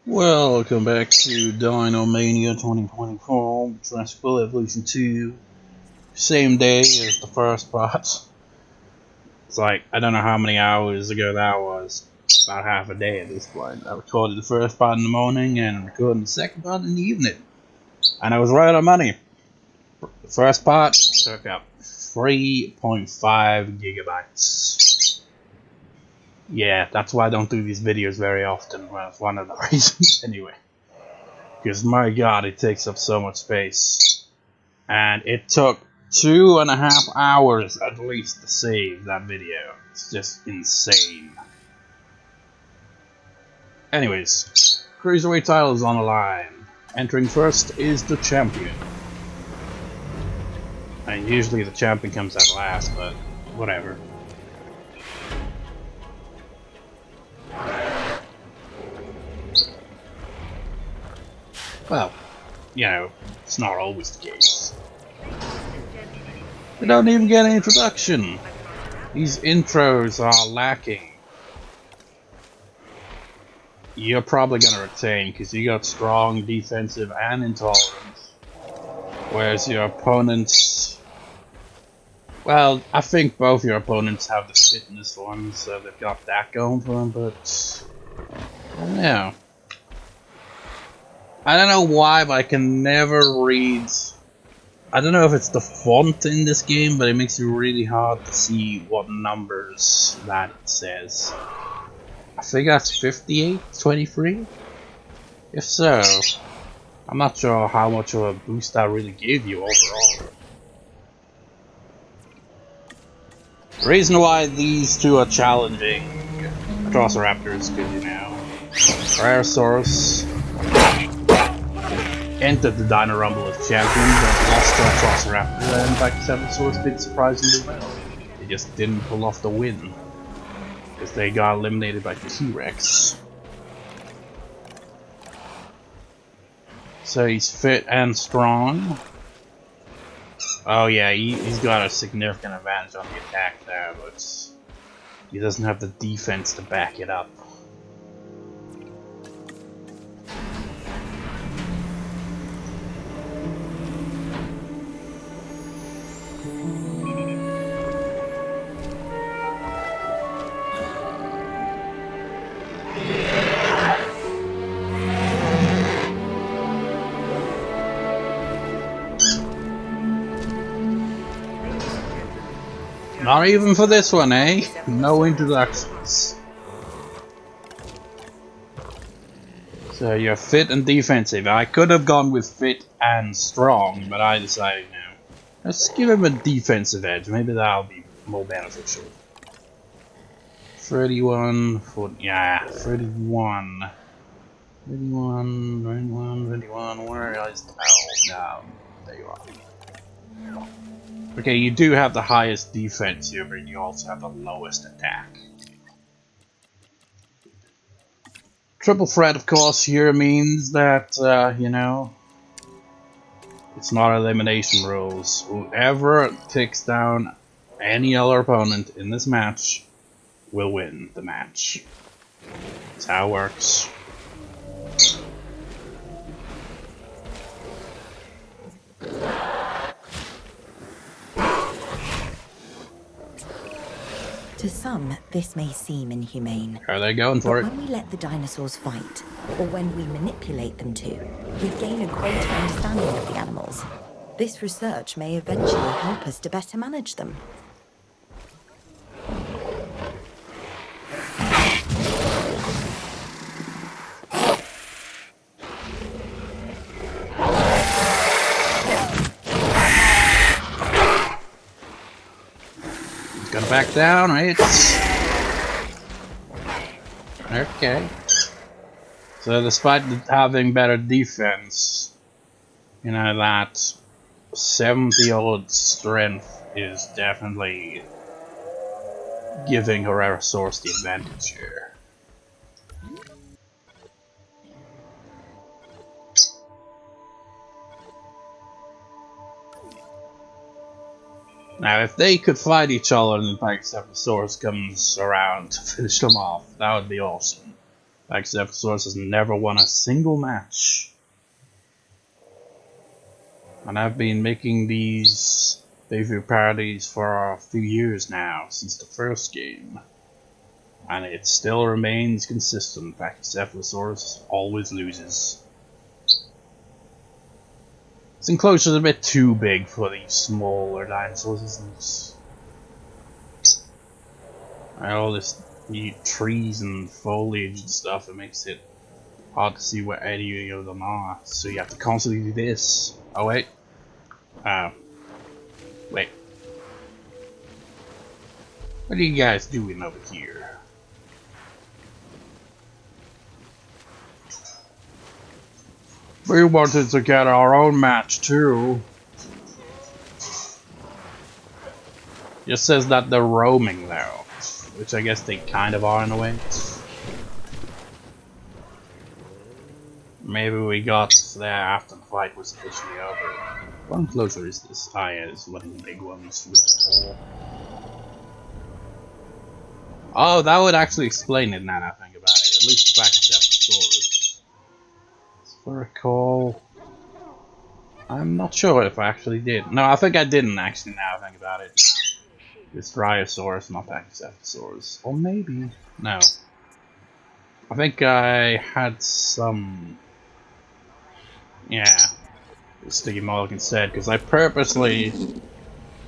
Welcome back to Dino Mania 2024, Jurassic Evolution 2. Same day as the first part. It's like, I don't know how many hours ago that was. About half a day at this point. I recorded the first part in the morning and recorded the second part in the evening. And I was right on money. The first part took up 3.5 gigabytes. Yeah, that's why I don't do these videos very often. Well, that's one of the reasons anyway. Because my god, it takes up so much space. And it took 2.5 hours at least to save that video. It's just insane. Anyways, Cruiserweight title is on the line. Entering first is the champion. And usually the champion comes at last, but whatever. Well, you know, it's not always the case. They don't even get an introduction. These intros are lacking. You're probably gonna retain because you got strong, defensive, and intolerance. Whereas your opponents, well, I think both your opponents have the fitness one, so they've got that going for them. But yeah. I don't know why, but I can never read. I don't know if it's the font in this game, but it makes it really hard to see what numbers that it says. I think that's 58, 23? If so, I'm not sure how much of a boost that really gave you overall. The reason why these two are challenging Atrociraptors, because you know, Herrerasaurus entered the Dino Rumble as champion, but lost to Atrociraptor, and Pentaceratops did surprisingly well. They just didn't pull off the win, because they got eliminated by T-Rex. So he's fit and strong. Oh yeah, he's got a significant advantage on the attack there, but he doesn't have the defense to back it up. Not even for this one, eh? No introductions. So you're fit and defensive. I could have gone with fit and strong, but I decided no. Let's give him a defensive edge. Maybe that'll be more beneficial. 31, 40, yeah, 31. 31, where is the no, there you are. Okay, you do have the highest defense here, but you also have the lowest attack. Triple threat, of course, here means that, you know, it's not elimination rules. Whoever takes down any other opponent in this match will win the match. That's how it works. To some, this may seem inhumane. Are they going for it? When we let the dinosaurs fight, or when we manipulate them to, we gain a greater understanding of the animals. This research may eventually help us to better manage them. Gonna back down, right? Okay. So despite having better defense, you know, that 70-odd strength is definitely giving Herrerasaurus the advantage here. Now, if they could fight each other and the Pachycephalosaurus comes around to finish them off, that would be awesome. Pachycephalosaurus has never won a single match. And I've been making these behavior parodies for a few years now, since the first game. And it still remains consistent. Pachycephalosaurus always loses. This enclosure is a bit too big for these smaller dinosaurs, isn't it? And all this new trees and foliage and stuff, it makes it hard to see where any of them are. So you have to constantly do this. Oh wait. Wait. What are you guys doing over here? We wanted to get our own match too. Just says that they're roaming though, which I guess they kind of are in a way. Maybe we got there after the fight was officially over. What enclosure is this? Ah, yeah, it's one of the big ones with the tall. Oh, that would actually explain it now that I think about it. At least the Pachycephalosaurus. As I recall, I'm not sure if I actually did. No, I think I didn't actually. Now I think about it. No. It's Herrerasaurus, not Pachycephalosaurus, or maybe no. I think I had some. Yeah, Sticky Mulligan said, because I purposely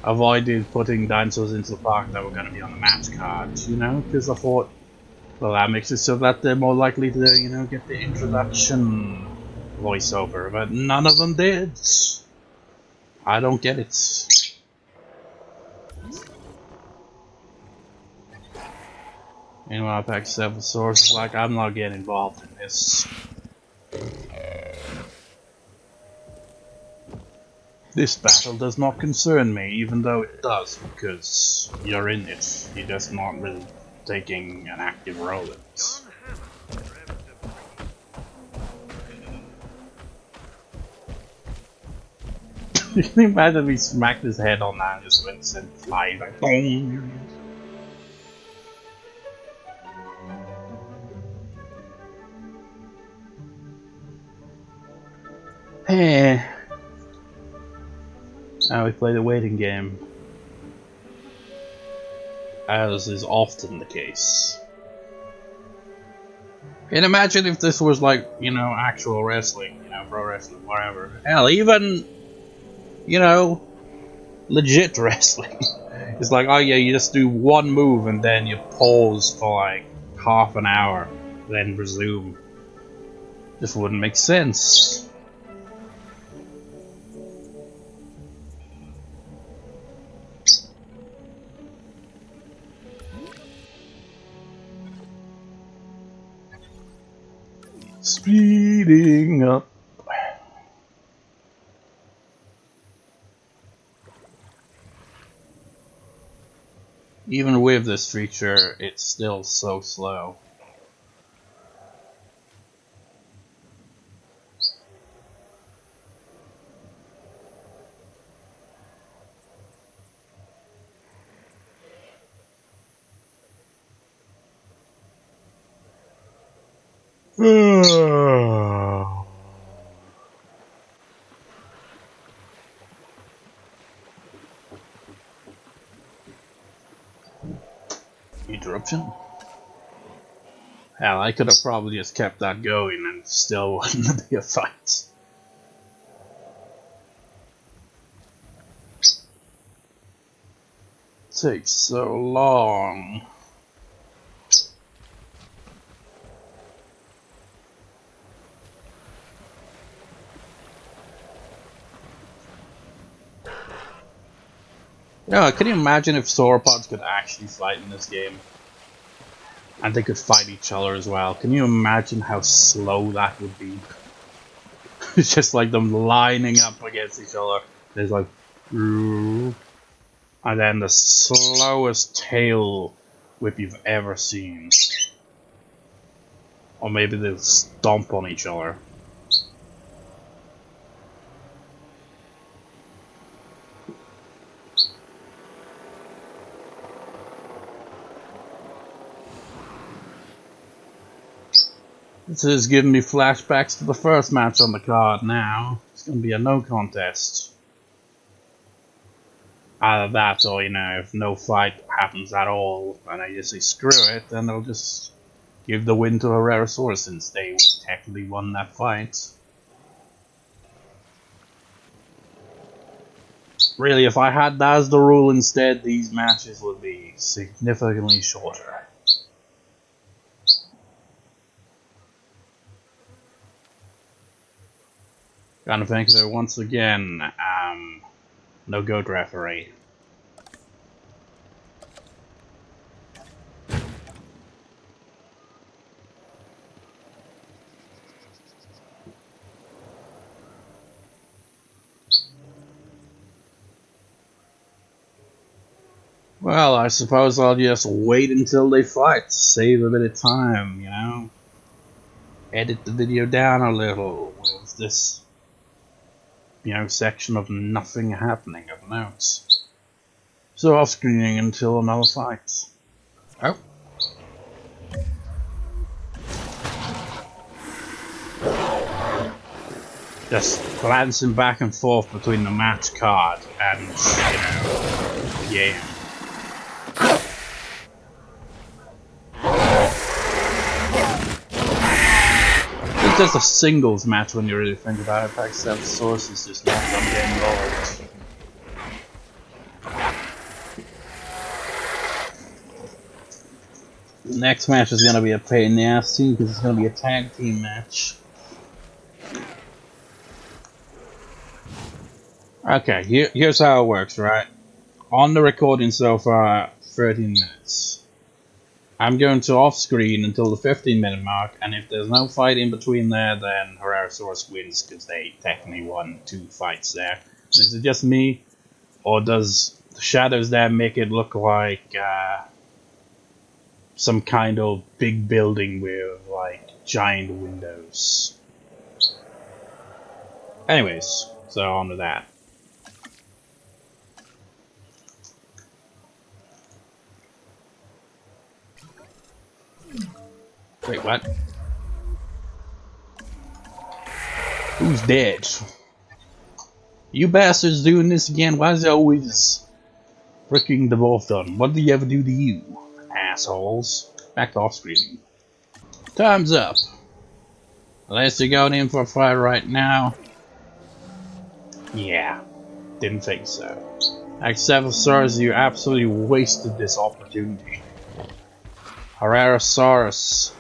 avoided putting dinosaurs into the park that were going to be on the match cards, you know, because I thought, well, that makes it so that they're more likely to, you know, get the introduction voiceover, but none of them did. I don't get it. Meanwhile, Pachycephalosaurus is like, I'm not getting involved in this. This battle does not concern me, even though it does, because you're in it. You're just not really taking an active role in it. Can you imagine if he smacked his head on that and just went sent flying like boom? Hey. Now we play the waiting game. As is often the case. And imagine if this was like, you know, actual wrestling, you know, pro wrestling, whatever. Hell, even, you know, legit wrestling. It's like, oh yeah, you just do one move and then you pause for like half an hour, then resume. Just wouldn't make sense. Speeding up. Even with this feature, it's still so slow. Interruption? Hell, I could have probably just kept that going and still wouldn't be a fight. Takes so long. Yeah, can you imagine if sauropods could actually fight in this game? And they could fight each other as well. Can you imagine how slow that would be? It's just like them lining up against each other. There's like, and then the slowest tail whip you've ever seen. Or maybe they'll stomp on each other. This is giving me flashbacks to the first match on the card now. It's going to be a no contest. Either that or, if no fight happens at all and I just say screw it, then they'll just give the win to Herrerasaurus since they technically won that fight. Really, if I had that as the rule instead, these matches would be significantly shorter. Gotta thank you once again, no goat referee. Well, I suppose I'll just wait until they fight, save a bit of time, Edit the video down a little with this, section of nothing happening of notes. So off-screening until another fight. Oh. Just glancing back and forth between the match card and, the game. It's just a singles match when you really think about it. Pachycephalosaurus is just not going to get involved. The next match is going to be a pain in the ass too, because it's going to be a tag team match. Okay, here's how it works, right? On the recording so far, 13 minutes. I'm going to off-screen until the 15-minute mark, and if there's no fight in between there, then Herrerasaurus wins, because they technically won 2 fights there. Is it just me, or does the shadows there make it look like some kind of big building with, giant windows? Anyways, so on to that. Wait, what? Who's dead? You bastards doing this again? Why is it always freaking the both done? What did he ever do to you, assholes? Back to off-screening. Time's up. Unless you're going in for a fight right now. Yeah, didn't think so. Stegosaurus, you absolutely wasted this opportunity. Herrerasaurus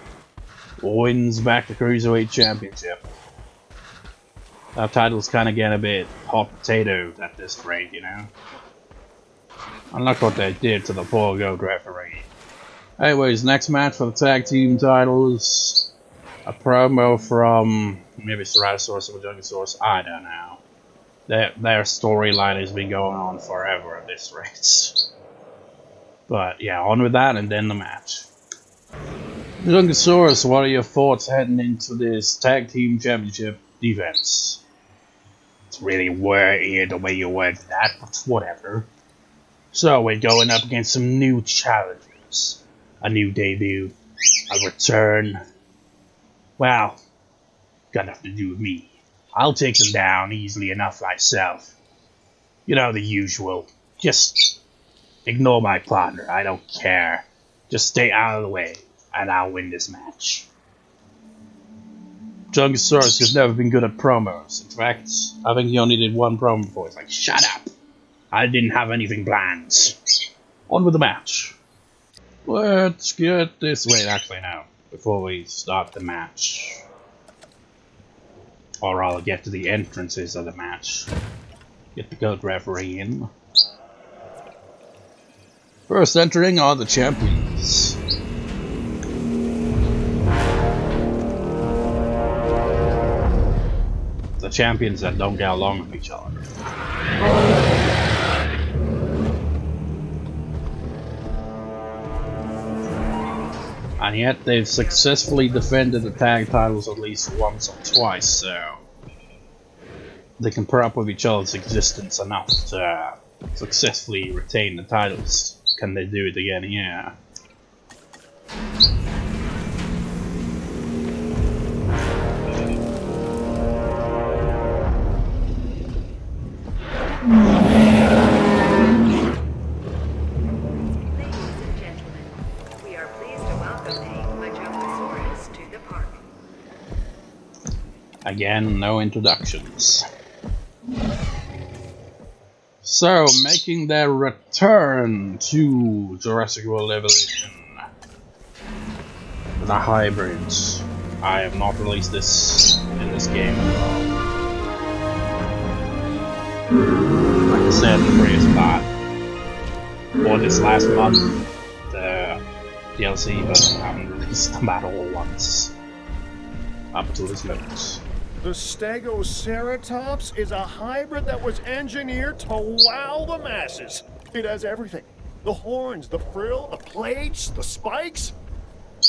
wins back the Cruiserweight Championship. That title's kind of getting a bit hot potato at this rate, And look what they did to the poor goat referee. Anyways, next match for the tag team titles. A promo from maybe Ceratosaurus Majungasaurus, I don't know. Their storyline has been going on forever at this rate. But yeah, on with that and then the match. Majungasaurus, what are your thoughts heading into this tag team championship defense? It's really weird the way you word that, but whatever. So we're going up against some new challengers. A new debut. A return. Well, got nothing to do with me. I'll take them down easily enough myself. The usual. Just ignore my partner, I don't care. Just stay out of the way, and I'll win this match. Majungasaurus has never been good at promos. In fact, I think he only did one promo before. It's like, shut up! I didn't have anything planned. On with the match. Let's get this... Wait, actually no. Before we start the match. Or I'll get to the entrances of the match. Get the goat referee in. First entering are the champions. The champions that don't get along with each other. And yet they've successfully defended the tag titles at least once or twice, so they can put up with each other's existence enough to successfully retain the titles. Can they do it again? Yeah. Again, no introductions. So, making their return to Jurassic World Evolution. The hybrids. I have not released this in this game at all. Like I said in the previous part, or this last month, the DLC, but I haven't released them at all once. Up to this moment. The Stegoceratops is a hybrid that was engineered to wow the masses. It has everything. The horns, the frill, the plates, the spikes.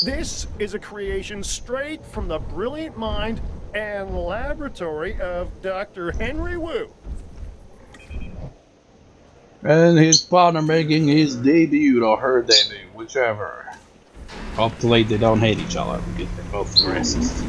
This is a creation straight from the brilliant mind and laboratory of Dr. Henry Wu. And his partner making his debut, or her debut, whichever. Hopefully they don't hate each other because they're both racist.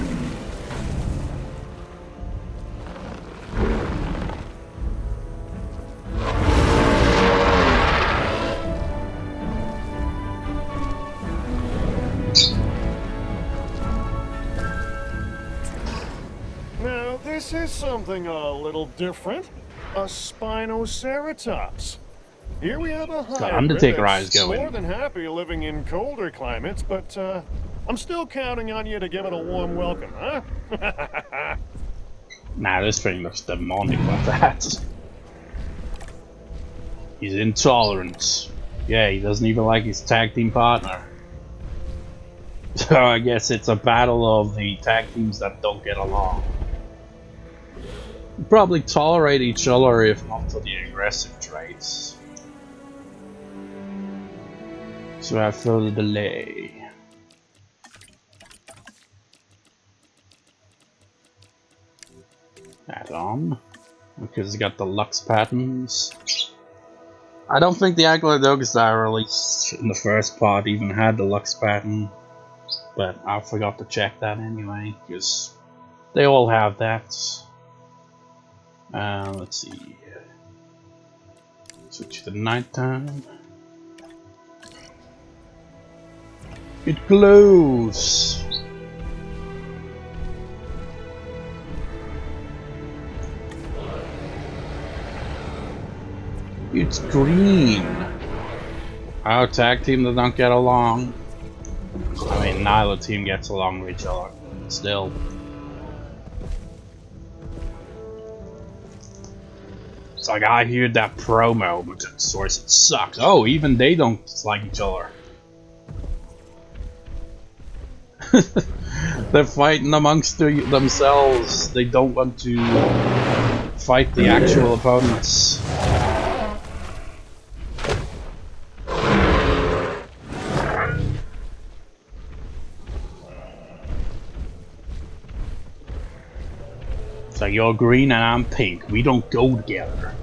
Now, this is something a little different. A Spinoceratops. Here we have a hybrid Undertaker eyes that's going. more than happy living in colder climates, but I'm still counting on you to give it a warm welcome, huh? Nah, this thing looks demonic like that. He's intolerant. Yeah, he doesn't even like his tag team partner. So I guess it's a battle of the tag teams that don't get along. Probably tolerate each other if not for the aggressive traits. So I feel the delay. Add on. Because it's got the Lux patterns. I don't think the Aglodocus that I released in the first part even had the Lux pattern. But I forgot to check that anyway, because they all have that. Let's see. Switch to nighttime. It glows. It's green. Our tag team that don't get along. I mean, neither team gets along with each other. Still. It's like I hear that promo, but the source it sucks. Oh, even they don't like each other. They're fighting amongst themselves. They don't want to fight the actual opponents. So you're green and I'm pink. We don't go together.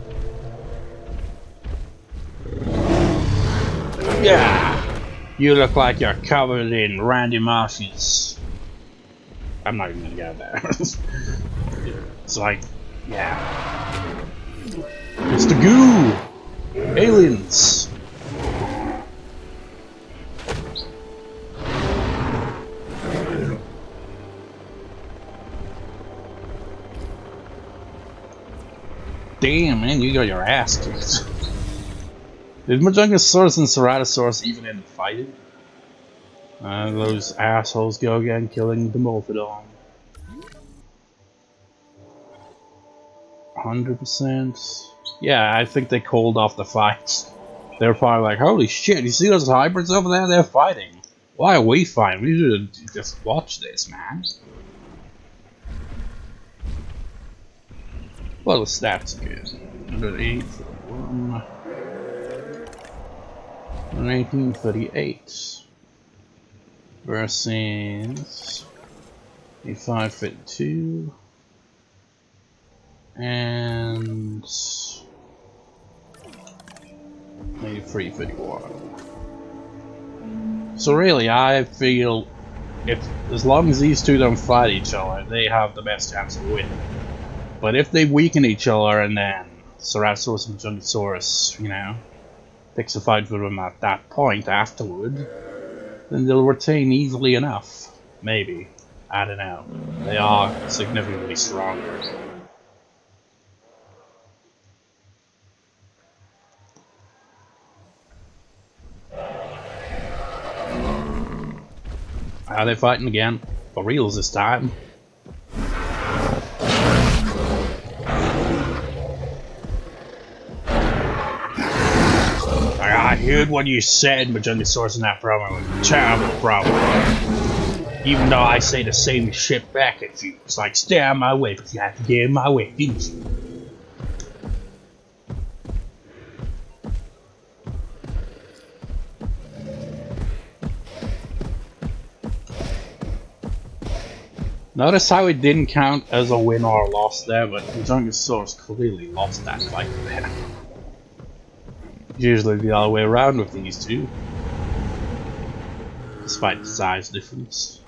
Yeah! You look like you're covered in Randy Marsh's. I'm not even gonna get there. It's like, yeah. It's the goo! Aliens! Damn, man, you got your ass kicked. Did Majungasaurus and Ceratosaurus even end up fighting? Those assholes go again, killing the Morphodon. 100%. Yeah, I think they called off the fights. They're probably like, holy shit, you see those hybrids over there? They're fighting. Why are we fighting? We should just watch this, man. Well, the stats are good. 108, 41, 1938 versus 8552 and 8351. So really, I feel as long as these two don't fight each other, they have the best chance of winning. But if they weaken each other and then Ceratosaurus Majungasaurus, you know, picks a fight with them at that point afterward, then they'll retain easily enough. Maybe. I don't know. They are significantly stronger. Are they fighting again? For reals this time? I heard what you said, Majungasaurus, in that promo. It was a terrible promo. Even though I say the same shit back at you. It's like, stay out of my way, but you have to get in my way, didn't you? Notice how it didn't count as a win or a loss there, but Majungasaurus clearly lost that fight there. Usually the other way around with these two, despite the size difference.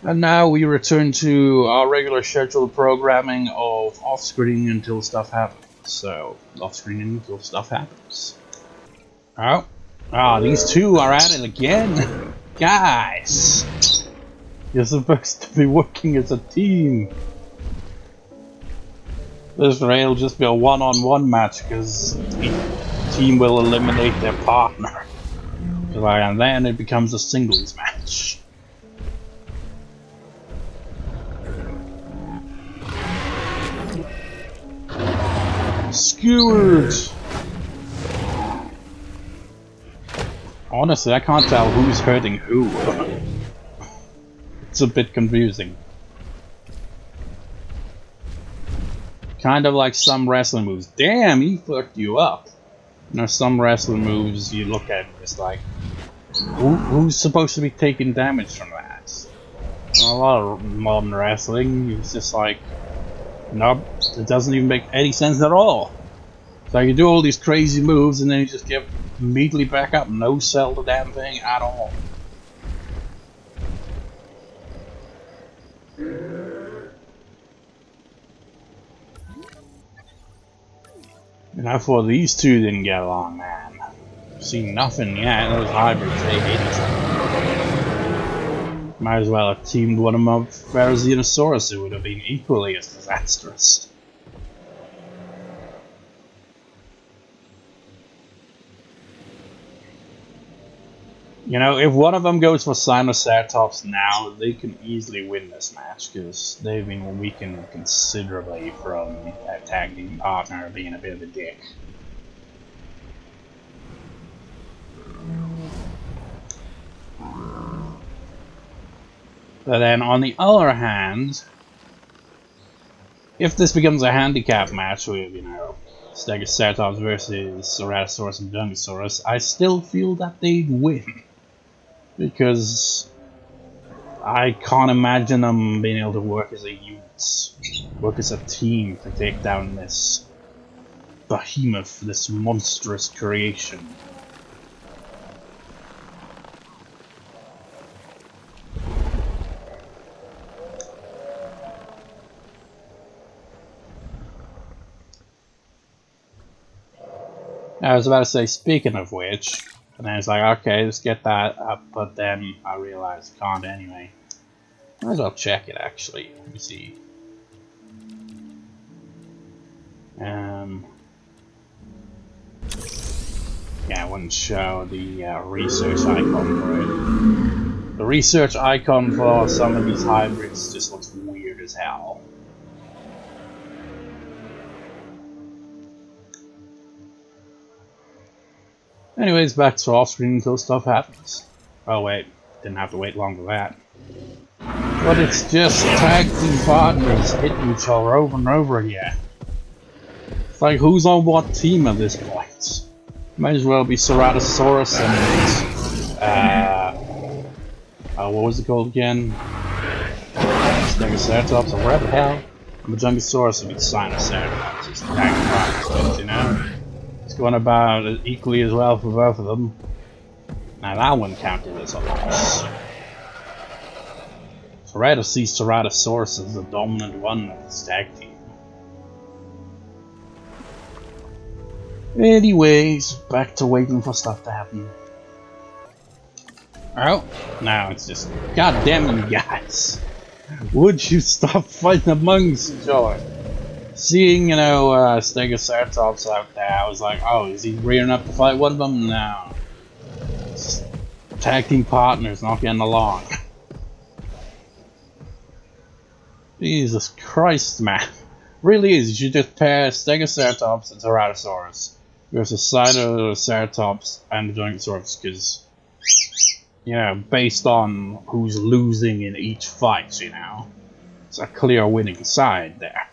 And now we return to our regular scheduled programming of off-screen until stuff happens. So, off-screen until stuff happens. Oh. Ah, these two are at it again! Guys! You're supposed to be working as a team! This rail will just be a one-on-one match because each team will eliminate their partner. And then it becomes a singles match. Skewered! Honestly, I can't tell who's hurting who. It's a bit confusing. Kind of like some wrestling moves. Damn, he fucked you up. You know, some wrestling moves you look at and it's like, who's supposed to be taking damage from that? A lot of modern wrestling, it's just like, nope, it doesn't even make any sense at all. So you do all these crazy moves and then you just get immediately back up, no sell the damn thing at all. And I thought these two didn't get along, man. See nothing yet, those hybrids, they hate each other. Might as well have teamed one of them up with Herrerasaurus, it would have been equally as disastrous. You know, if one of them goes for Stegoceratops now, they can easily win this match because they've been weakened considerably from that tag team partner being a bit of a dick. But then on the other hand, if this becomes a handicap match with, you know, Stegoceratops versus Ceratosaurus Majungasaurus, I still feel that they'd win. Because I can't imagine them being able to work as a unit, work as a team to take down this behemoth, this monstrous creation. I was about to say, speaking of which, and then it's like, okay, let's get that up, but then I realized I can't anyway. Might as well check it actually. Let me see. Yeah, I wouldn't show the research icon for it. The research icon for some of these hybrids just looks weird as hell. Anyways, back to off-screen until stuff happens. Oh wait, didn't have to wait long for that. But it's just tag team partners hitting each other over and over again. It's like, who's on what team at this point? Might as well be Ceratosaurus and what was it called again? Stegoceratops, or whatever the hell. Majungasaurus would be Stegoceratops. It's tag partners, you know? It's going about equally as well for both of them. Now that one counted as a loss. So right to see Ceratosaurus as the dominant one of this tag team. Anyways, back to waiting for stuff to happen. Oh, now it's just, god damn you guys. Would you stop fighting amongst each other? Seeing, you know, Stegoceratops out there, I was like, oh, is he rearing up to fight one of them? No. Just tag team partners not getting along. Jesus Christ, man. Really is, you should just pair Stegoceratops and Ceratosaurus versus Ceratosaurus and Majungasaurus, because, you know, based on who's losing in each fight, you know, it's a clear winning side there.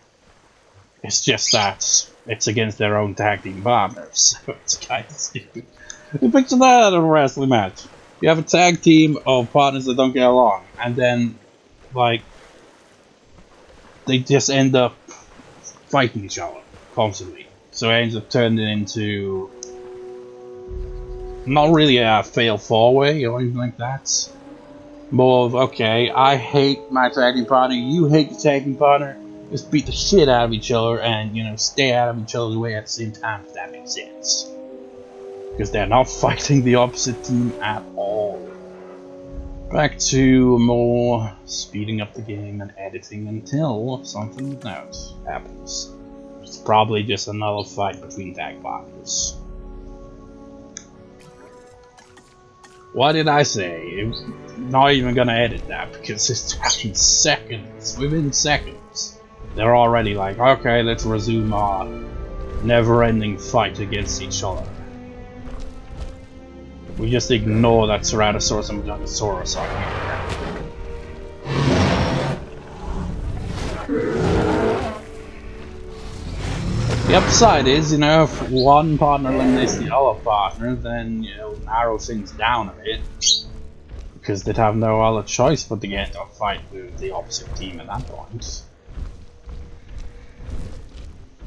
It's just that it's against their own tag team partners, so it's kind of stupid. Picture that in a wrestling match. You have a tag team of partners that don't get along, and then, like, they just end up fighting each other constantly. So it ends up turning into not really a fail four-way or anything like that. More of, okay, I hate my tag team partner, you hate your tag team partner. Just beat the shit out of each other and, you know, stay out of each other's way at the same time, if that makes sense. Because they're not fighting the opposite team at all. Back to more speeding up the game and editing until something else happens. It's probably just another fight between tag partners. What did I say? I'm not even gonna edit that because it's happened seconds, within seconds. They're already like, okay, let's resume our never-ending fight against each other. We just ignore that Ceratosaurus and Majungasaurus are here. The upside is, you know, if one partner eliminates the other partner, then, you know, narrow things down a bit. Because they'd have no other choice but to get into a fight with the opposite team at that point.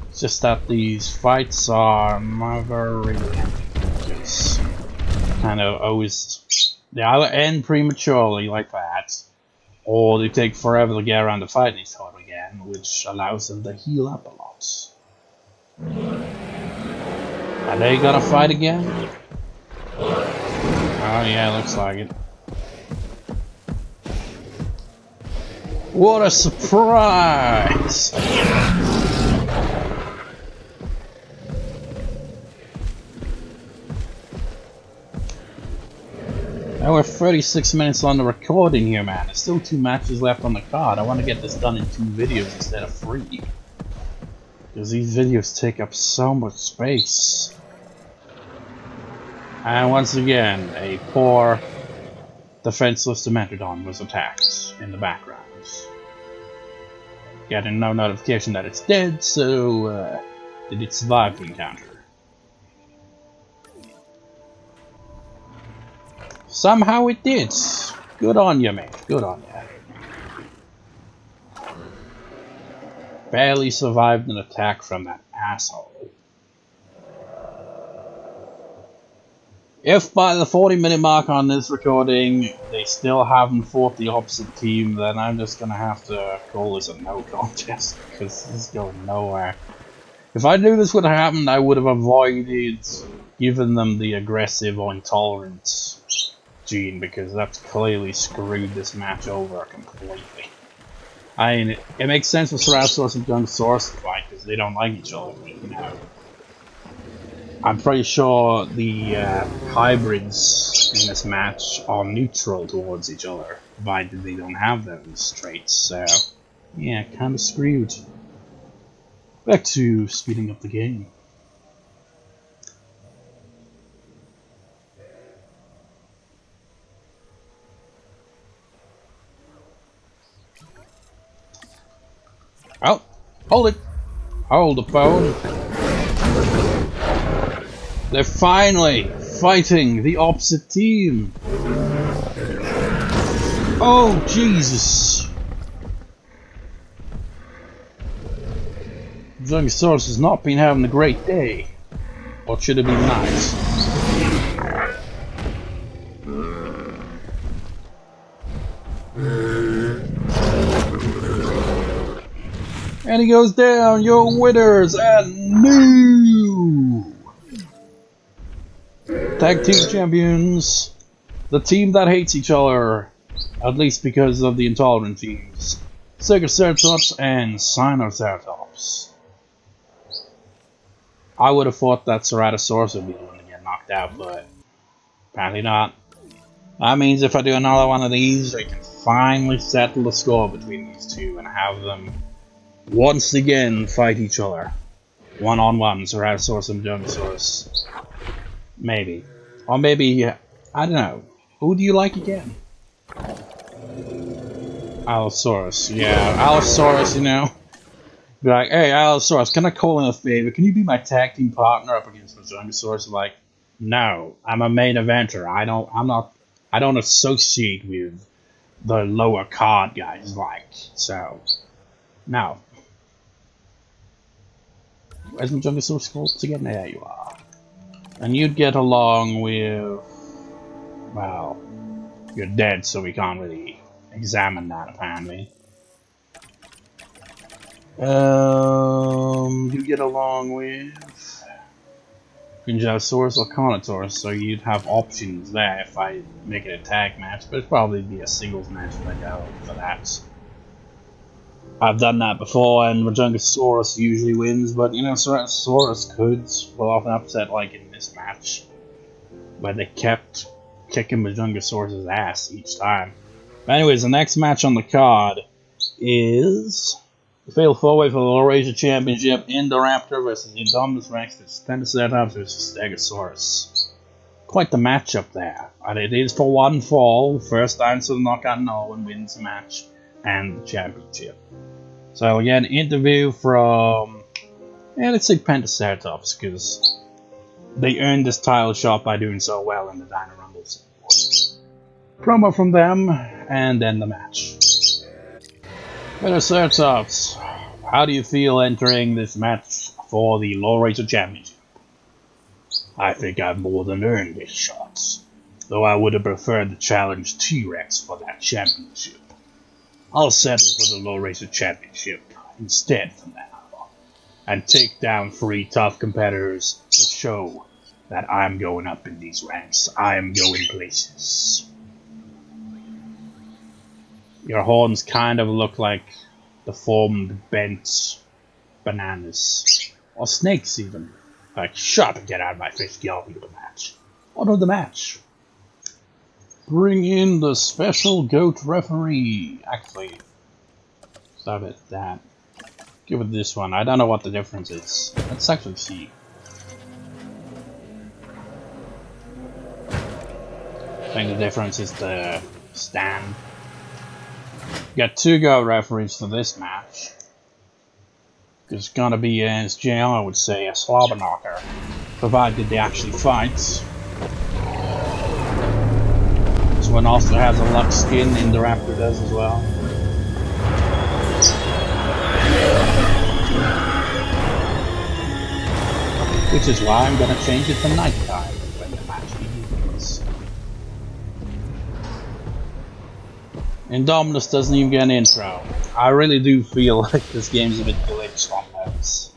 It's just that these fights are never really ending. Just kind of always, they either end prematurely like that, or they take forever to get around to fighting each other again, which allows them to heal up a lot. Are they gonna fight again? Oh yeah, looks like it. What a surprise! Now we're 36 minutes on the recording here, man. There's still 2 matches left on the card. I want to get this done in 2 videos instead of 3. Because these videos take up so much space. And once again, a poor defenseless Dimetrodon was attacked in the background. Getting no notification that it's dead, so did it survive the encounter? Somehow it did. Good on you, mate. Good on you. Barely survived an attack from that asshole. If by the 40-minute mark on this recording they still haven't fought the opposite team, then I'm just gonna have to call this a no contest because this is going nowhere. If I knew this would have happened, I would have avoided giving them the aggressive or intolerant gene, because that's clearly screwed this match over completely. I mean, it makes sense for Ceratosaurus and Majungasaurus to fight because they don't like each other, you know. I'm pretty sure the hybrids in this match are neutral towards each other, provided they don't have those traits, so yeah, kinda screwed. Back to speeding up the game. Oh, hold it! Hold the phone! They're finally fighting the opposite team! Oh, Jesus! Majungasaurus has not been having a great day. Or should it be nice? And he goes down, your winners, and new Tag team champions. The team that hates each other. At least because of the intolerant teams. Stegoceratops and Sinoceratops. I would have thought that Ceratosaurus would be the one to get knocked out, but apparently not. That means if I do another one of these, I can finally settle the score between these two and have them once again fight each other. One-on-one, Ceratosaurus and Majungasaurus. Maybe. Or maybe, I don't know. Who do you like again? Allosaurus. Yeah, Allosaurus, you know. Be like, hey, Allosaurus, can I call in a favor? Can you be my tag team partner up against Majungasaurus? Like, no, I'm a main eventer. I don't associate with the lower card guys, like, so, no. Where's Majungasaurus called again? There you are. And you'd get along with, well, you're dead, so we can't really examine that, apparently. You get along with Pentaceratops or Carnotaurus, so you'd have options there if I make it a tag match, but it'd probably be a singles match if I go for that. I've done that before, and Majungasaurus usually wins, but you know, Ceratosaurus could pull off an upset like in this match, where they kept kicking Majungasaurus' ass each time. But anyways, the next match on the card is the fatal four-way for the Laurasia Championship: Indoraptor versus Indominus Rex versus Pentaceratops versus Stegosaurus. Quite the matchup there. And it is for one fall. First dinosaur to knock out no one wins the match and the championship. So again, interview from, let's say Pentaceratops, because they earned this title shot by doing so well in the Dino Rumbles. Promo from them, and then the match. Pentaceratops, how do you feel entering this match for the Laurasia Championship? I think I've more than earned this shot, though I would have preferred to challenge T-Rex for that championship. I'll settle for the Laurasia Championship instead for now, and take down 3 tough competitors to show that I'm going up in these ranks. I am going places. Your horns kind of look like deformed, bent bananas. Or snakes, even. Like, shut up and get out of my face, get on with the match. On with the match. Bring in the special goat referee. Actually, stop it, that. Give it this one. I don't know what the difference is. Let's actually see. I think the difference is the stand. Got 2 goat referees for this match. It's gonna be, as JR would say, a slobber knocker, provided they actually fight. This one also has a luck skin, Indoraptor does as well. Which is why I'm gonna change it to nighttime when the match begins. Indominus doesn't even get an intro. I really do feel like this game's a bit glitched on those.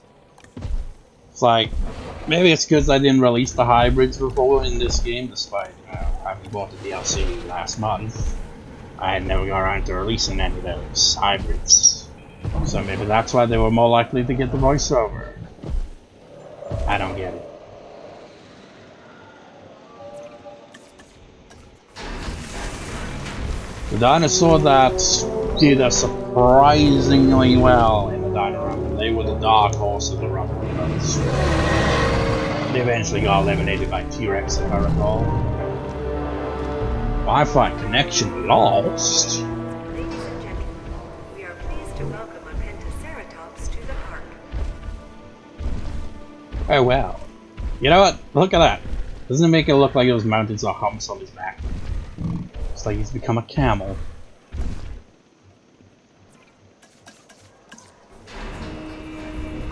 It's like, maybe it's because I didn't release the hybrids before in this game, despite having bought the DLC last month. I had never got around to releasing any of those hybrids. So maybe that's why they were more likely to get the voiceover. I don't get it. The dinosaur that did us surprisingly well in the Dino Rumble. They were the dark horse of the Rumble. They eventually got eliminated by T-Rex, if I recall. Wi-Fi connection lost. Ladies and gentlemen, we are pleased to welcome a Pentaceratops to the park. Oh well. You know what? Look at that. Doesn't it make it look like those mountains are humps on his back? It's like he's become a camel.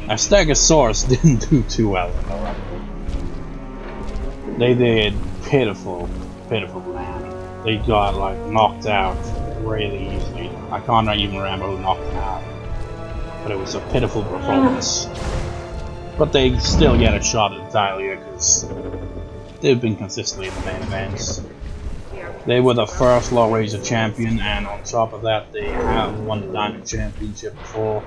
Now, Stegosaurus didn't do too well in the Rumble. They did pitiful, pitiful man. They got like knocked out really easily. I can't even remember who knocked them out. But it was a pitiful performance. But they still get a shot at the title here because they've been consistently in the main events. They were the first Laurasia champion, and on top of that, they have won the Dino Championship before,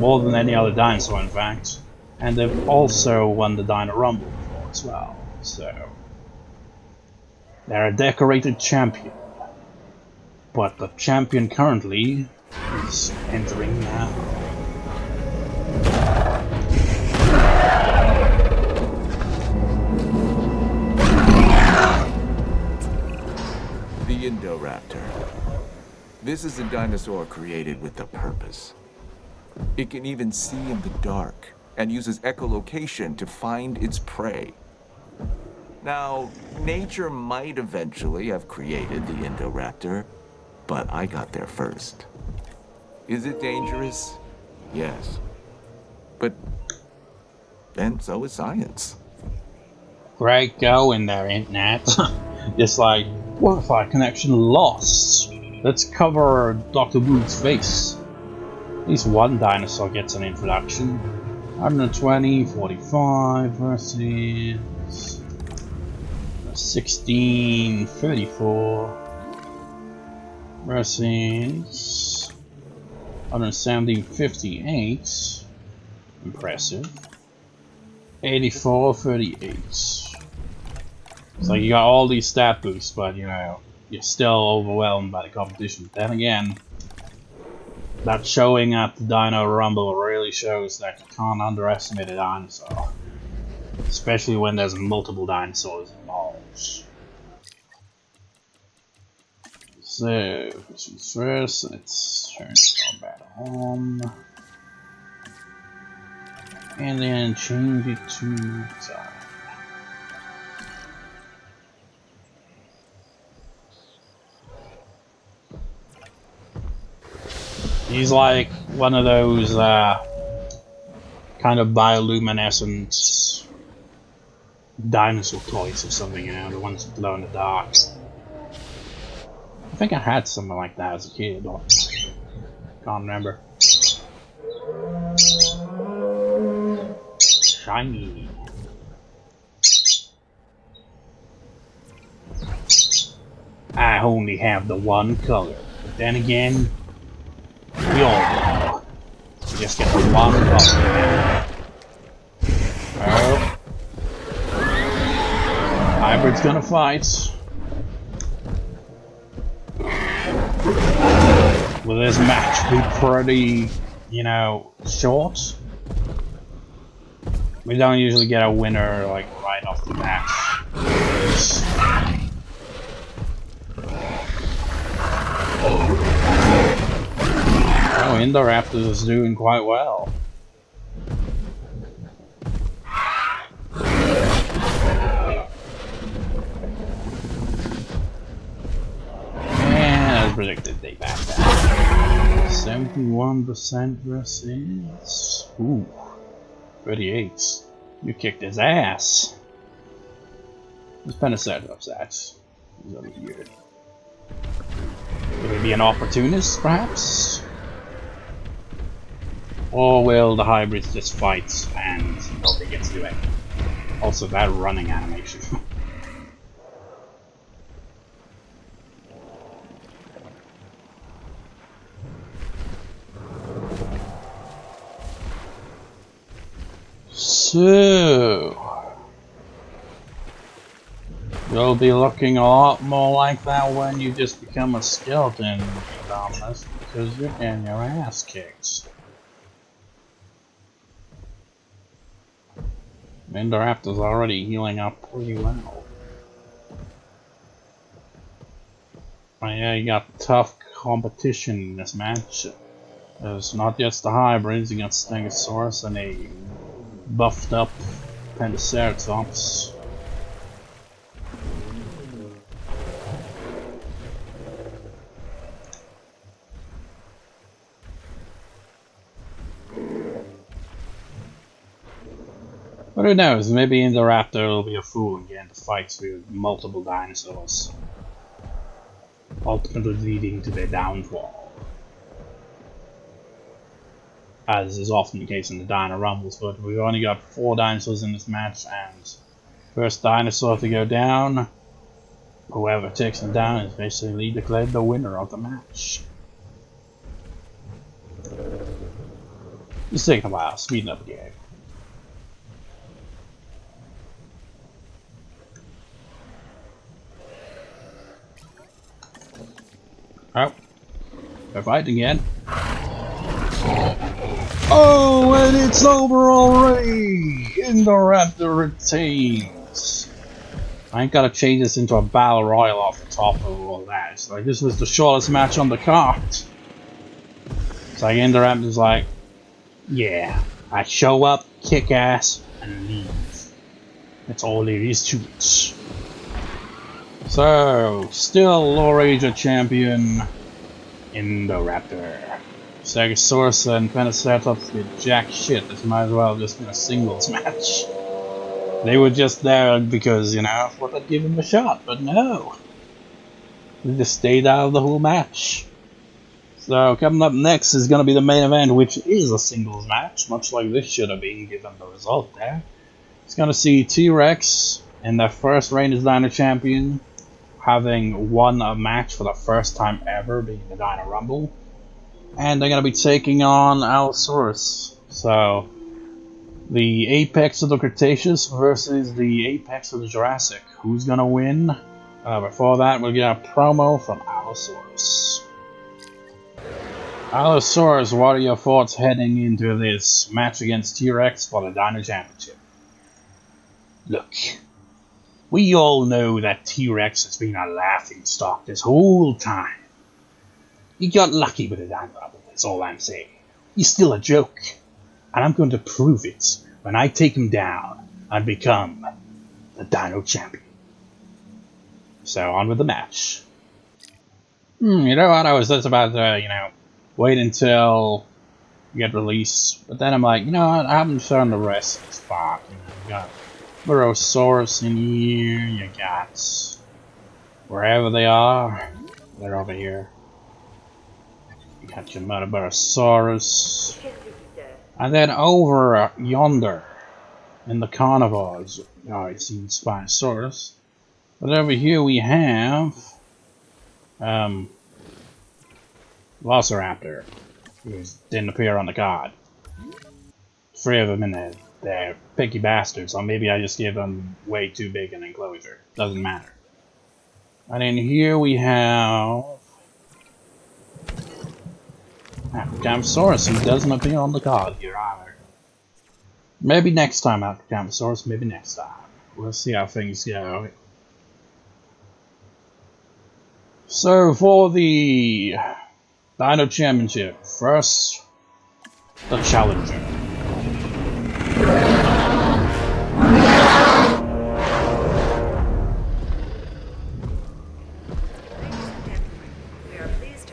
more than any other dinosaur, in fact. And they've also won the Dino Rumble before as well. So they're a decorated champion. But the champion currently is entering now. The Indoraptor. This is a dinosaur created with a purpose. It can even see in the dark and uses echolocation to find its prey. Now, nature might eventually have created the Indoraptor, but I got there first. Is it dangerous? Yes. But then so is science. Great going there, Internet. Just like, Wi-Fi connection lost. Let's cover Dr. Booth's face. At least one dinosaur gets an introduction. 120, 45 versus 16, 34 versus 117, 58. Impressive. 84, 38. So you got all these stat boosts, but you know, you're still overwhelmed by the competition. Then again, that showing at the Dino Rumble really shows that you can't underestimate a dinosaur. Especially when there's multiple dinosaurs involved. So, first, let's turn combat on. And then change it to time. He's like one of those kind of bioluminescent dinosaur toys or something, you know, the ones that glow in the dark. I think I had something like that as a kid, or can't remember. Shiny. I only have the one color, but then again, we all know. You just get the one color. Oh. Hybrid's gonna fight. Will this match be pretty, you know, short? We don't usually get a winner like right off the bat. Oh, Indoraptor is doing quite well. And as predicted, they back down. 71% versus... Ooh. 38. You kicked his ass. This Pentaceratops ass is over here. Will he be an opportunist, perhaps? Or will the hybrids just fight and nobody gets to do anything? Also, that running animation. So, you'll be looking a lot more like that when you just become a skeleton, Indominus, because you're getting your ass kicked. Indoraptor's already healing up pretty well. Oh yeah, you got tough competition in this match. There's not just the hybrids, you got Stegosaurus and a buffed up Pentaceratops. But who knows, maybe Indoraptor will be a fool and get into fights with multiple dinosaurs, ultimately leading to their downfall. As is often the case in the Dino Rumbles, but we've only got 4 dinosaurs in this match, and First dinosaur to go down. Whoever takes them down is basically declared the winner of the match. It's taking a while, speeding up the game. Oh, they're fighting again. Oh, and it's over already! Indoraptor retains. I ain't gotta change this into a battle royal off the top of all that. It's like, this was the shortest match on the card. It's like Indoraptor's like, yeah, I show up, kick ass, and leave. That's all there is to it. So, still Laurasia champion, Indoraptor. Stegosaurus and Pentaceratops did jack shit. This might as well have just been a singles match. They were just there because, you know, I thought I'd give them a shot, but no. They just stayed out of the whole match. So, coming up next is going to be the main event, which is a singles match, much like this should have been given the result there. It's going to see T-Rex in their first reign as Dino Champion, having won a match for the first time ever, being the Dino Rumble. And they're going to be taking on Allosaurus. So, the apex of the Cretaceous versus the apex of the Jurassic. Who's going to win? Before that, we'll get a promo from Allosaurus. Allosaurus, what are your thoughts heading into this match against T-Rex for the Dino Championship? Look, we all know that T-Rex has been a laughingstock this whole time. You got lucky with the Dino Rumble, that's all I'm saying. He's still a joke. And I'm going to prove it when I take him down and become the Dino Champion. So, on with the match. You know what, I was just about to, wait until you get released. But then I'm like, you know what, I haven't shown the rest of this part. You got Herrerasaurus in here, you got wherever they are, they're over here. You got your Metabarosaurus. And then over yonder in the carnivores, you see Spinosaurus. But over here we have Velociraptor, who didn't appear on the card. 3 of them in there. They're picky bastards, so maybe I just give them way too big an enclosure. Doesn't matter. And in here we have Atrociraptor, who doesn't appear on the card here either. Maybe next time Atrociraptor, maybe next time. We'll see how things go. So for the Dino Championship, first the challenger.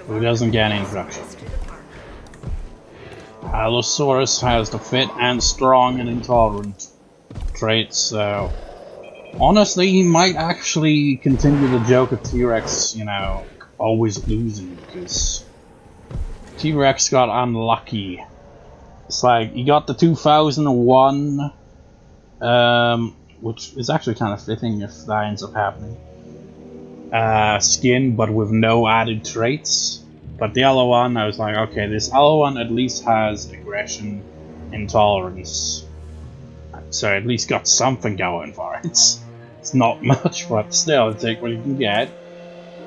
Who doesn't get any introduction? Allosaurus has the fit and strong and intolerant traits, so honestly he might actually continue the joke of T-Rex, always losing, because T-Rex got unlucky. It's like, he got the 2001, which is actually kind of fitting if that ends up happening, skin, but with no added traits. But the other one, I was like, okay, this other one at least has aggression, intolerance. So at least got something going for it. It's not much, but still, take what you can get.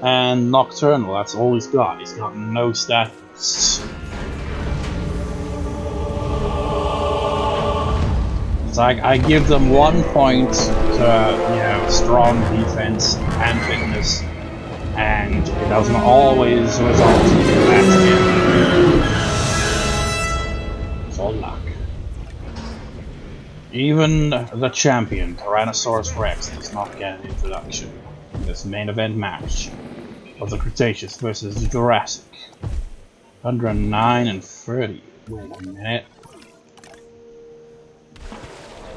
And Nocturnal, that's all he's got. He's got no stats. It's like, I give them 1 point to, strong defense and fitness. And it doesn't always result in that again. It's all luck. Even the champion, Tyrannosaurus Rex, does not get an introduction in this main event match of the Cretaceous versus the Jurassic. 109 and 30. Wait a minute.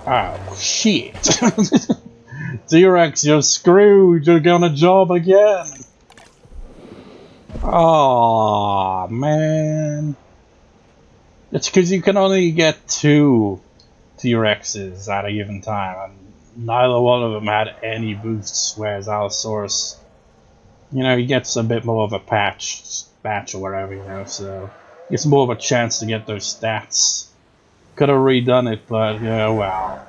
Oh, shit. T-Rex, you're screwed. You're gonna job again. Oh man. It's because you can only get 2 T-Rexes at a given time. And neither one of them had any boosts, whereas Allosaurus, you know, he gets a bit more of a patch or whatever, you know, so gets more of a chance to get those stats. Could have redone it, but yeah, well,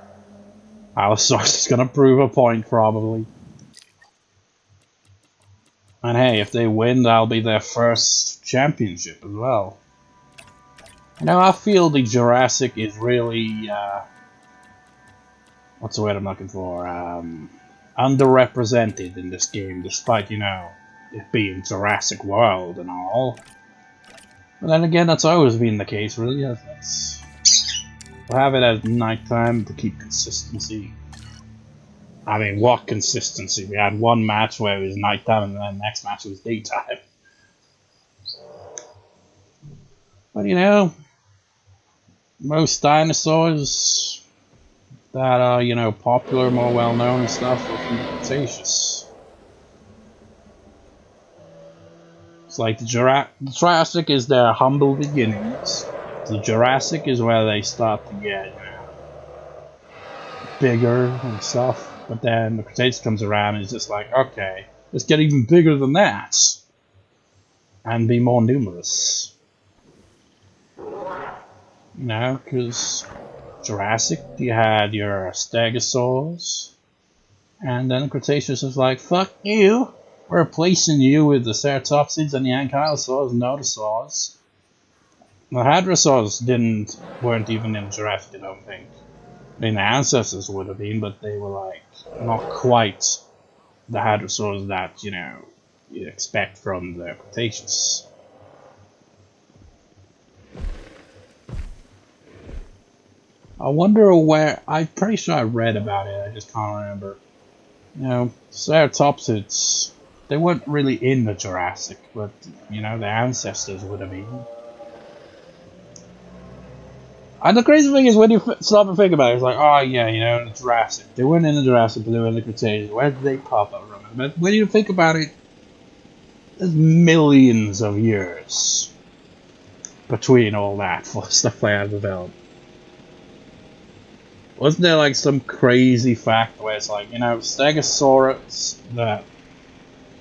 Allosaurus is gonna prove a point probably. And hey, if they win, that'll be their first championship as well. You know, I feel the Jurassic is really, what's the word I'm looking for? Underrepresented in this game, despite, you know, it being Jurassic World and all. But then again, that's always been the case, really. We'll have it at nighttime to keep consistency. I mean, what consistency? We had one match where it was nighttime and then the next match was daytime. But you know, most dinosaurs that are, you know, popular, more well known and stuff are from the Cretaceous. It's like the Jurassic is their humble beginnings. The Jurassic is where they start to get, you know, bigger and stuff. But then the Cretaceous comes around and it's just like, okay, let's get even bigger than that. And be more numerous. You know, because Jurassic, you had your Stegosaurus. And then Cretaceous is like, fuck you. We're replacing you with the Ceratopsids and the Ankylosaurs and Nodosaurs. The Herrerasaurus weren't even in Jurassic, I don't think. I mean, the ancestors would have been, but they were like not quite the Hadrosaurs that, you know, you'd expect from the Cretaceous. I wonder where, I'm pretty sure I read about it, I just can't remember. You know, Ceratopsids, they weren't really in the Jurassic, but, you know, their ancestors would have been. And the crazy thing is, when you stop and think about it, it's like, oh yeah, you know, the Jurassic. They weren't in the Jurassic, but they were in the Cretaceous. Where did they pop up from? But when you think about it, there's millions of years between all that for stuff like that developed. Wasn't there like some crazy fact where it's like, you know, Stegosaurus, that,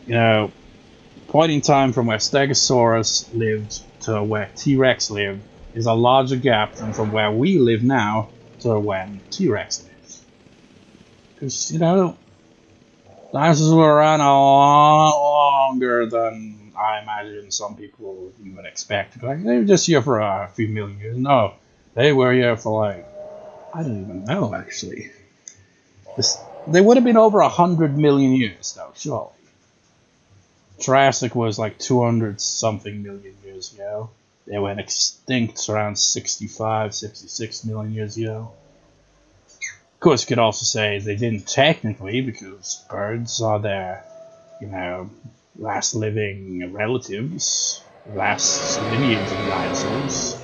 you know, point in time from where Stegosaurus lived to where T-Rex lived is a larger gap than from where we live now to when T-Rex lived. Because, you know, dinosaurs were around a lot longer than I imagine some people would expect. Like, they were just here for a few million years. No, they were here for like, I don't even know actually. They would have been over 100 million years though, surely. Jurassic was like 200 something million years ago. They went extinct around 65, 66 million years ago. Of course, you could also say they didn't technically, because birds are their, you know, last living relatives, last lineage of dinosaurs.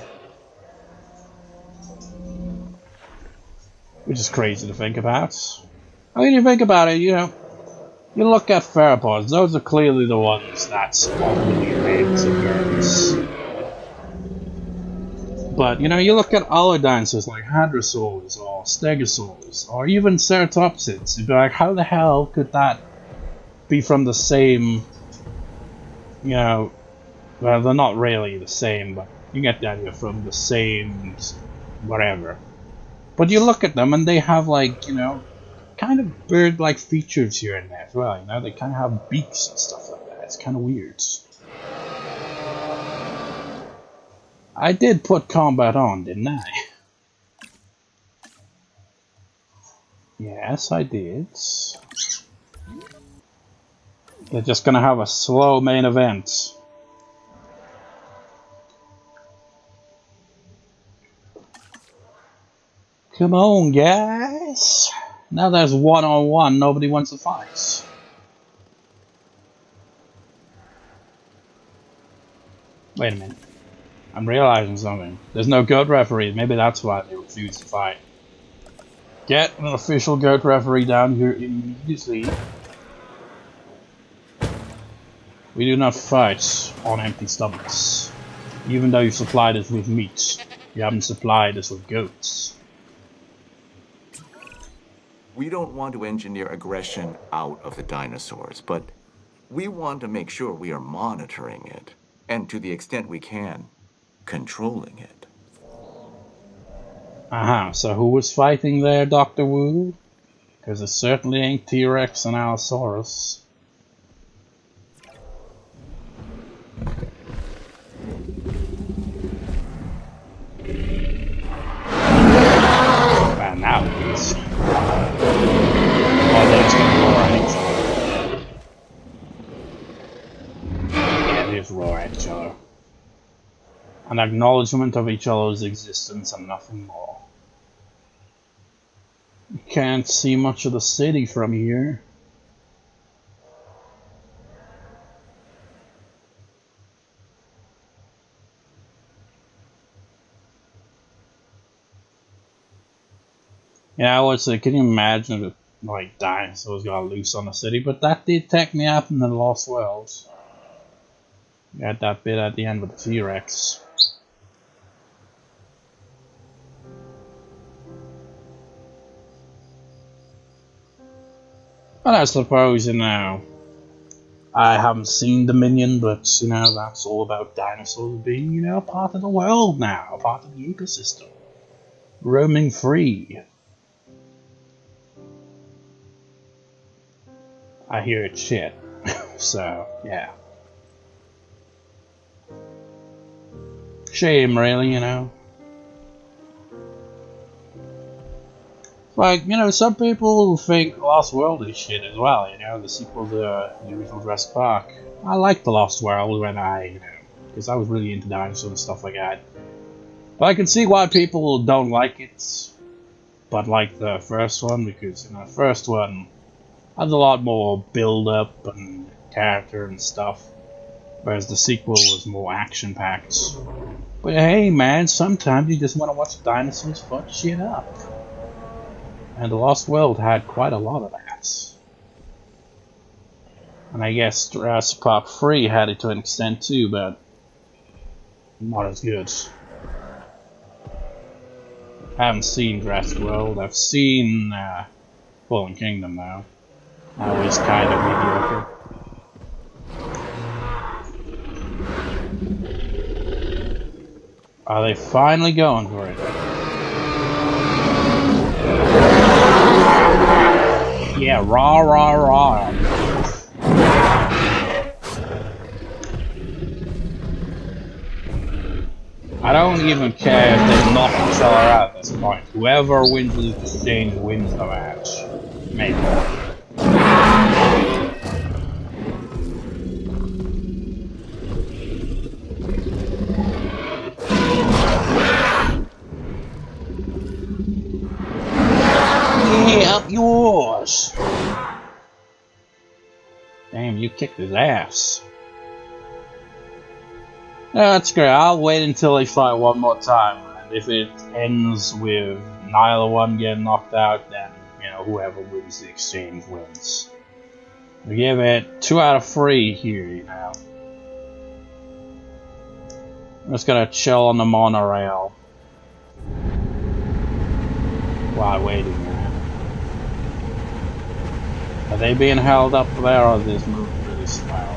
Which is crazy to think about. I mean, you think about it, you know, you look at theropods, those are clearly the ones that's ultimately made to birds. But, you know, you look at other dinosaurs like Hadrosaurus or Stegosaurus or even Ceratopsids, you'd be like, how the hell could that be from the same, you know, well, they're not really the same, but you get the idea, from the same whatever. But you look at them and they have, like, you know, kind of bird-like features here and there as well, you know, they kind of have beaks and stuff like that. It's kind of weird. I did put combat on, didn't I? Yes, I did. They're just gonna have a slow main event. Come on, guys. Now there's one-on-one, nobody wants to fight. Wait a minute. I'm realizing something. There's no goat referee. Maybe that's why they refuse to fight. Get an official goat referee down here immediately. We do not fight on empty stomachs. Even though you supplied us with meat, you haven't supplied us with goats. We don't want to engineer aggression out of the dinosaurs, but we want to make sure we are monitoring it, and to the extent we can, controlling it. So who was fighting there, Dr. Wu? Because it certainly ain't T-Rex and Allosaurus. Man, now it is. Oh, they're just gonna roar at each other. Yeah, they just roar at each other. An acknowledgement of each other's existence and nothing more. You can't see much of the city from here. Yeah, I would say, can you imagine if like dinosaurs got loose on the city? But that did technically happen in the Lost Worlds. You had that bit at the end with the T-Rex. And I suppose, you know, I haven't seen Dominion, but, you know, that's all about dinosaurs being, you know, part of the world now, part of the ecosystem. Roaming free. I hear it's shit. So, yeah. Shame, really, you know. Like, you know, some people think Lost World is shit as well, you know, the sequel to the original Jurassic Park. I liked the Lost World when you know, because I was really into dinosaurs and stuff like that. But I can see why people don't like it, but like the first one, because, you know, the first one had a lot more build-up and character and stuff, whereas the sequel was more action-packed. But hey, man, sometimes you just want to watch dinosaurs fuck shit up. And The Lost World had quite a lot of that. And I guess Jurassic Park 3 had it to an extent too, but not as good. I haven't seen Jurassic World. I've seen Fallen Kingdom though. That was kind of mediocre. Are they finally going for it? Yeah, rah rah rah. I don't even care if they knock each other out at this point. Whoever wins this exchange wins the match. Maybe. Yeah, up yours! Damn, you kicked his ass. Yeah, that's great. I'll wait until they fight one more time. And if it ends with neither one getting knocked out, then, you know, whoever wins the exchange wins. We give it 2 out of 3 here, you know. I'm just gonna chill on the monorail while waiting, man. Are they being held up there, or is this moving really slow?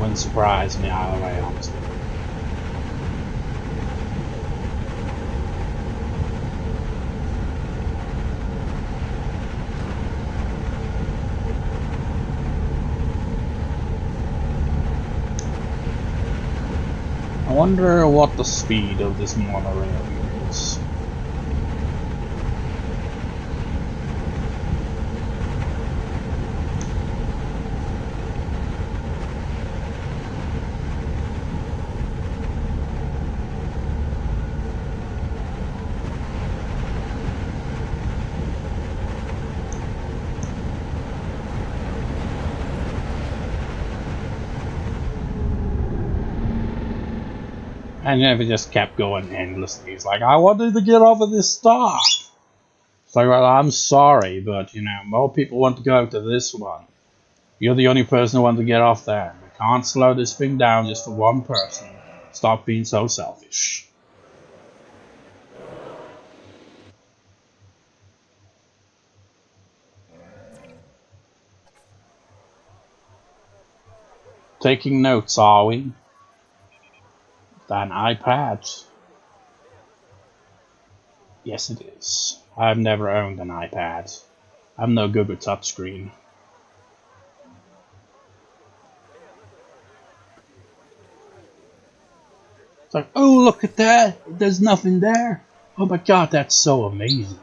Wouldn't surprise me either way, honestly. I wonder what the speed of this monorail is. And then it just kept going endlessly. He's like, I wanted to get off of this stop. It's like, well, I'm sorry, but, you know, more people want to go to this one. You're the only person who wants to get off there. We can't slow this thing down just for one person. Stop being so selfish. Taking notes, are we? Is that an iPad? Yes, it is. I've never owned an iPad. I'm no good with touchscreen. It's like, oh, look at that! There's nothing there! Oh my god, that's so amazing!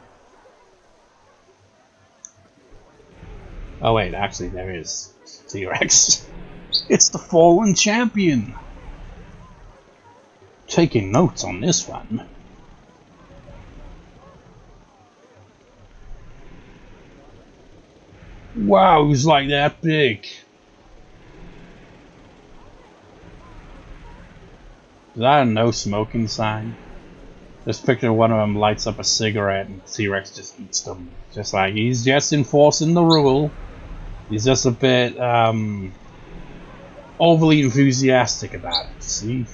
Oh wait, actually there is T-Rex. It's the fallen champion! Taking notes on this one. Wow, he's like that big. Is that a no smoking sign? Just picture one of them lights up a cigarette and T-Rex just eats them. Just like, he's just enforcing the rule. He's just a bit, overly enthusiastic about it, see?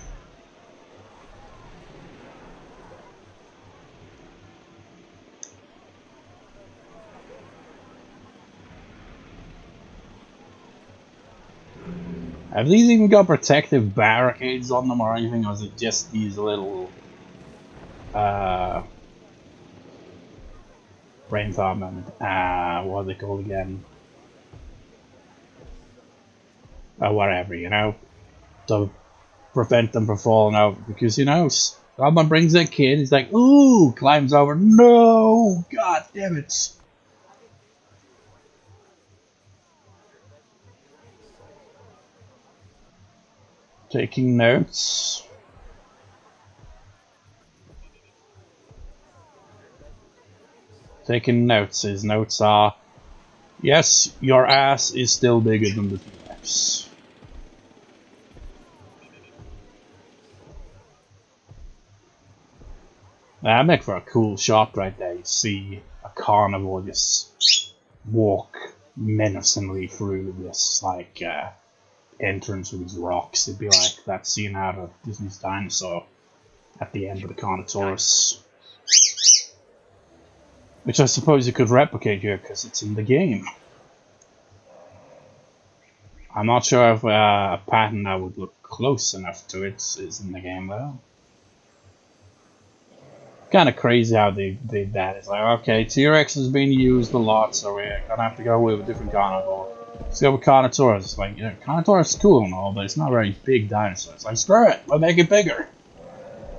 Have these even got protective barricades on them or anything, or is it just these little brain farm, what are they called again? Whatever, you know, to prevent them from falling out, because, you know, someone brings a kid, he's like, ooh, climbs over, no, god damn it. Taking notes. Taking notes. His notes are, yes, your ass is still bigger than the T-Rex. That'd make for a cool shot right there. You see a carnivore just walk menacingly through this, like, entrance with these rocks. It'd be like that scene out of Disney's Dinosaur at the end of the Carnotaurus, which I suppose you could replicate here because it's in the game. I'm not sure if a pattern that would look close enough to it is in the game though. Kind of crazy how they did that. It's like, okay, T-Rex has been used a lot, so we're gonna have to go with a different carnivore. Let's go with Carnotaurus. It's like, yeah, Carnotaurus is cool and all, but it's not a very big dinosaur. It's like, screw it, we'll make it bigger.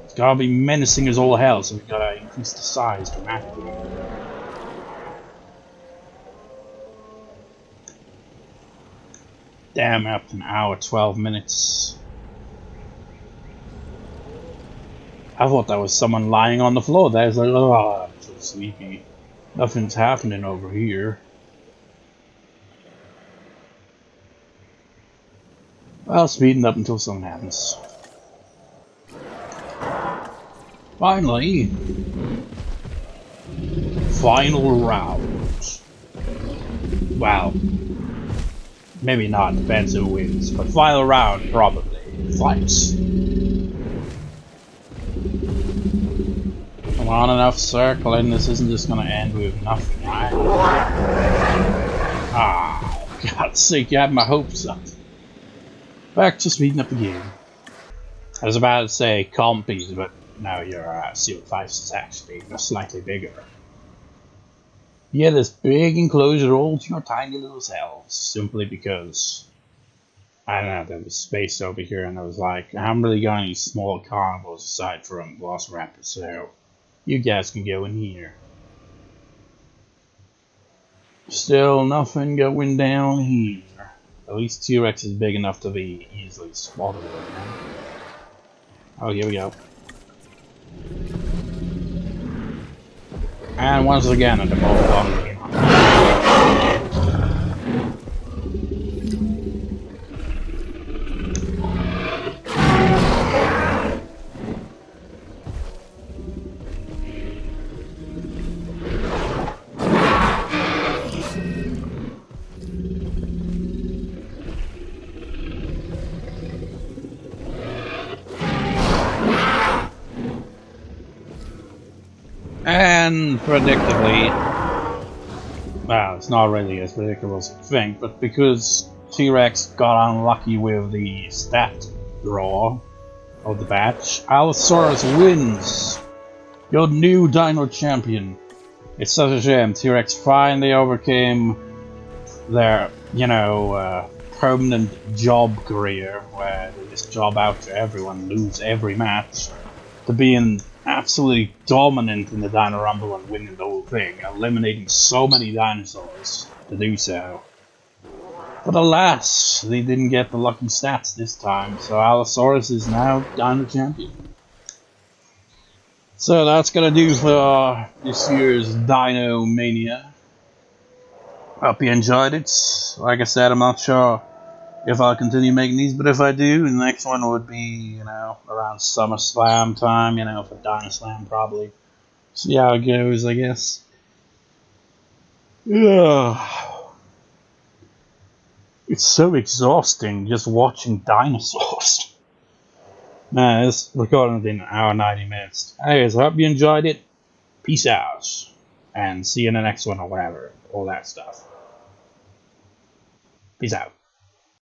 It's gotta be menacing as all hell, so we gotta increase the size dramatically. Damn, up to an hour, 12 minutes. I thought that was someone lying on the floor there. It's like, oh, I'm so sleepy. Nothing's happening over here. Well, speeding up until something happens. Finally! Final round. Well, maybe not, depends who wins, but final round, probably. Fights! Come on, enough circling, this isn't just gonna end with nothing, right? Ah, for God's sake, you had my hopes up. Back to speeding up the game. I was about to say compies, but no, your CO5 is actually just slightly bigger. Yeah, this big enclosure holds your tiny little selves, simply because, I don't know, there was space over here, and I was like, I haven't really got any small carnivores aside from Velociraptor, so you guys can go in here. Still nothing going down here. At least T-Rex is big enough to be easily spotted. Oh, here we go. And once again, at the moment, and predictably, well, it's not really as predictable as you think, but because T-Rex got unlucky with the stat draw of the batch. Allosaurus wins! Your new Dino champion. It's such a shame. T-Rex finally overcame their, permanent job career, where they just job out to everyone, lose every match, to being absolutely dominant in the Dino Rumble and winning the whole thing, eliminating so many dinosaurs to do so. But alas, they didn't get the lucky stats this time, so Allosaurus is now Dino champion. So that's gonna do for this year's Dino Mania. Hope you enjoyed it. Like I said, I'm not sure if I'll continue making these, but if I do, the next one would be, around Summerslam time, for Dinoslam probably. See how it goes, I guess. Ugh. It's so exhausting just watching dinosaurs. Man, this recording in an hour 90 minutes. Anyways, I hope you enjoyed it. Peace out. And see you in the next one or whatever. All that stuff. Peace out.